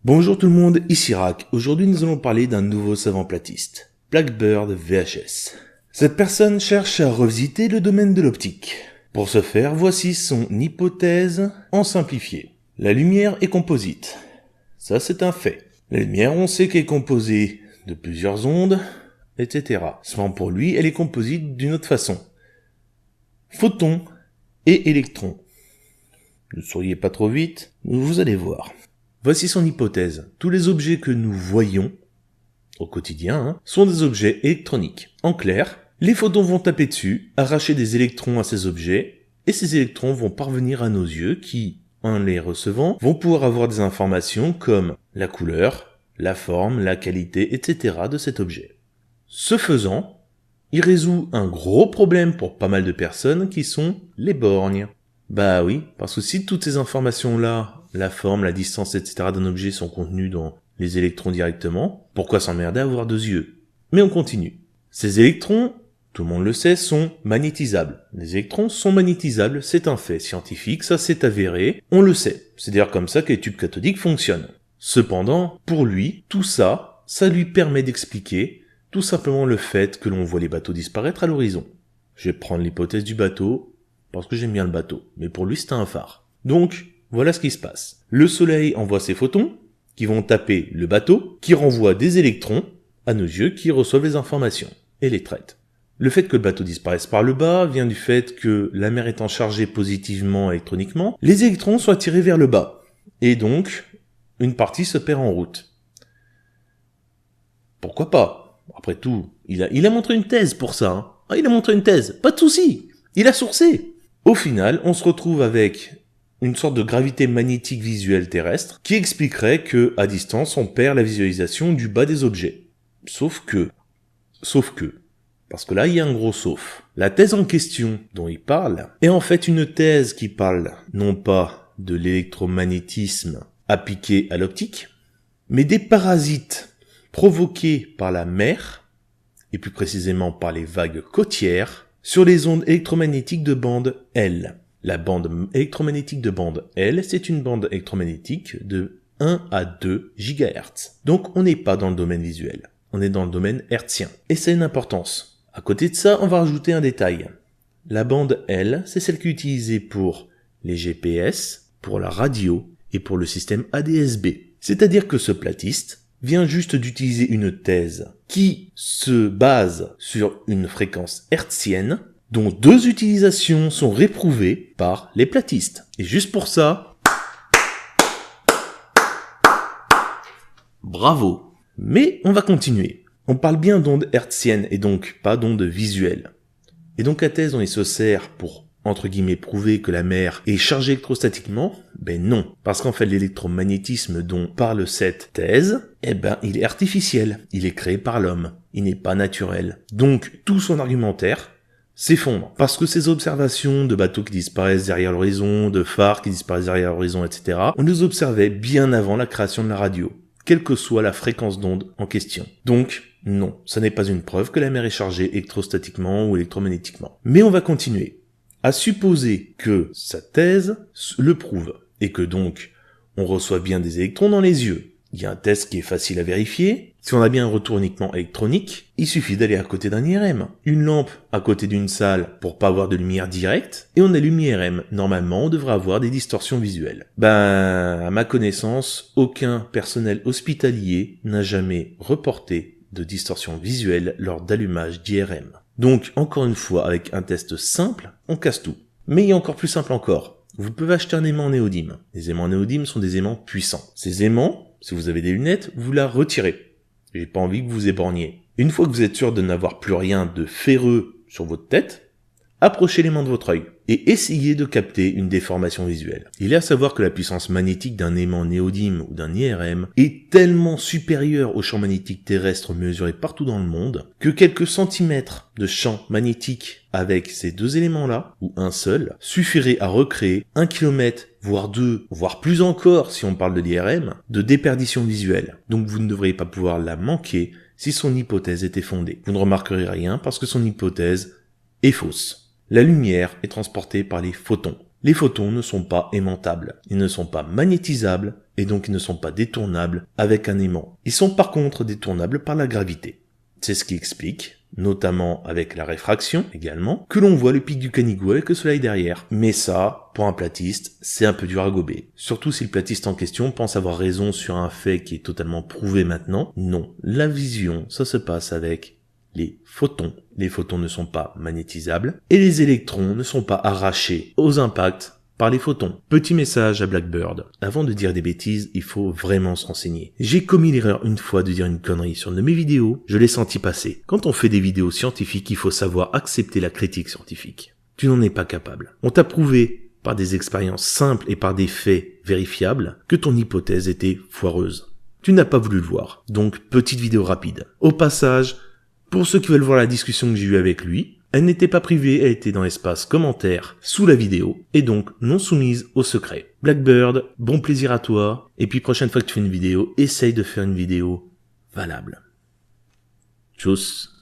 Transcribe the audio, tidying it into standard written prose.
Bonjour tout le monde, ici Rack. Aujourd'hui nous allons parler d'un nouveau savant platiste, Blackbird VHS. Cette personne cherche à revisiter le domaine de l'optique. Pour ce faire, voici son hypothèse en simplifié. La lumière est composite. Ça c'est un fait. La lumière, on sait qu'elle est composée de plusieurs ondes, etc. Seulement pour lui, elle est composite d'une autre façon. Photons et électrons. Ne souriez pas trop vite, vous allez voir. Voici son hypothèse. Tous les objets que nous voyons au quotidien sont des objets électroniques. En clair, les photons vont taper dessus, arracher des électrons à ces objets, et ces électrons vont parvenir à nos yeux qui, en les recevant, vont pouvoir avoir des informations comme la couleur, la forme, la qualité, etc. de cet objet. Ce faisant, il résout un gros problème pour pas mal de personnes qui sont les borgnes. Bah oui, parce que si toutes ces informations-là, la forme, la distance, etc. d'un objet sont contenues dans les électrons directement, pourquoi s'emmerder à avoir deux yeux? Mais on continue. Ces électrons, tout le monde le sait, sont magnétisables. Les électrons sont magnétisables, c'est un fait scientifique, ça c'est avéré, on le sait. C'est d'ailleurs comme ça que les tubes cathodiques fonctionnent. Cependant, pour lui, tout ça, ça lui permet d'expliquer tout simplement le fait que l'on voit les bateaux disparaître à l'horizon. Je vais prendre l'hypothèse du bateau, parce que j'aime bien le bateau, mais pour lui c'est un phare. Donc, voilà ce qui se passe. Le soleil envoie ses photons, qui vont taper le bateau, qui renvoie des électrons à nos yeux qui reçoivent les informations et les traitent. Le fait que le bateau disparaisse par le bas vient du fait que la mer étant chargée positivement électroniquement, les électrons sont attirés vers le bas. Et donc, une partie se perd en route. Pourquoi pas? Après tout, il a montré une thèse pour ça. Hein. Ah, il a montré une thèse, pas de souci. Il a sourcé. Au final, on se retrouve avec une sorte de gravité magnétique visuelle terrestre qui expliquerait que, à distance, on perd la visualisation du bas des objets. Sauf que, parce que là, il y a un gros sauf. La thèse en question dont il parle est en fait une thèse qui parle non pas de l'électromagnétisme appliqué à l'optique, mais des parasites provoqués par la mer, et plus précisément par les vagues côtières, sur les ondes électromagnétiques de bande L. La bande électromagnétique de bande L, c'est une bande électromagnétique de 1 à 2 GHz. Donc on n'est pas dans le domaine visuel, on est dans le domaine hertzien. Et c'est une importance. À côté de ça, on va rajouter un détail. La bande L, c'est celle qui est utilisée pour les GPS, pour la radio et pour le système ADS-B. C'est-à-dire que ce platiste vient juste d'utiliser une thèse qui se base sur une fréquence hertzienne dont 2 utilisations sont réprouvées par les platistes. Et juste pour ça, bravo. Mais on va continuer. On parle bien d'ondes hertziennes et donc pas d'ondes visuelles. Et donc la thèse dont il se sert pour entre guillemets prouver que la mer est chargée électrostatiquement, ben non. Parce qu'en fait l'électromagnétisme dont parle cette thèse, il est artificiel. Il est créé par l'homme. Il n'est pas naturel. Donc tout son argumentaire s'effondre. Parce que ces observations de bateaux qui disparaissent derrière l'horizon, de phares qui disparaissent derrière l'horizon, etc., on les observait bien avant la création de la radio, quelle que soit la fréquence d'onde en question. Donc, non, ça n'est pas une preuve que la mer est chargée électrostatiquement ou électromagnétiquement. Mais on va continuer. À supposer que sa thèse le prouve, et que donc on reçoit bien des électrons dans les yeux. Il y a un test qui est facile à vérifier. Si on a bien un retour uniquement électronique, il suffit d'aller à côté d'un IRM. Une lampe à côté d'une salle pour pas avoir de lumière directe, et on allume l'IRM. Normalement, on devrait avoir des distorsions visuelles. À ma connaissance, aucun personnel hospitalier n'a jamais reporté de distorsion visuelle lors d'allumage d'IRM. Donc, encore une fois, avec un test simple, on casse tout. Mais il y a encore plus simple encore. Vous pouvez acheter un aimant néodyme. Les aimants néodyme sont des aimants puissants. Ces aimants, si vous avez des lunettes, vous la retirez. J'ai pas envie que vous éborgniez. Une fois que vous êtes sûr de n'avoir plus rien de ferreux sur votre tête, approchez l'aimant de votre œil et essayez de capter une déformation visuelle. Il est à savoir que la puissance magnétique d'un aimant néodyme ou d'un IRM est tellement supérieure au champ magnétique terrestre mesuré partout dans le monde que quelques centimètres de champ magnétique avec ces deux éléments-là, ou un seul, suffirait à recréer 1 kilomètre, voire 2, voire plus encore si on parle de l'IRM, de déperdition visuelle. Donc vous ne devriez pas pouvoir la manquer si son hypothèse était fondée. Vous ne remarquerez rien parce que son hypothèse est fausse. La lumière est transportée par les photons. Les photons ne sont pas aimantables, ils ne sont pas magnétisables, et donc ils ne sont pas détournables avec un aimant. Ils sont par contre détournables par la gravité. C'est ce qui explique, notamment avec la réfraction également, que l'on voit le pic du Canigou avec le soleil derrière. Mais ça, pour un platiste, c'est un peu dur à gober. Surtout si le platiste en question pense avoir raison sur un fait qui est totalement prouvé maintenant. Non, la vision, ça se passe avec les photons. Les photons ne sont pas magnétisables et les électrons ne sont pas arrachés aux impacts par les photons. Petit message à Blackbird. Avant de dire des bêtises, il faut vraiment se renseigner. J'ai commis l'erreur une fois de dire une connerie sur une de mes vidéos, je l'ai senti passer. Quand on fait des vidéos scientifiques, il faut savoir accepter la critique scientifique. Tu n'en es pas capable. On t'a prouvé, par des expériences simples et par des faits vérifiables, que ton hypothèse était foireuse. Tu n'as pas voulu le voir. Donc, petite vidéo rapide. Au passage, pour ceux qui veulent voir la discussion que j'ai eue avec lui, elle n'était pas privée, elle était dans l'espace commentaire sous la vidéo, et donc non soumise au secret. Blackbird, bon plaisir à toi, et puis prochaine fois que tu fais une vidéo, essaye de faire une vidéo valable. Tchuss.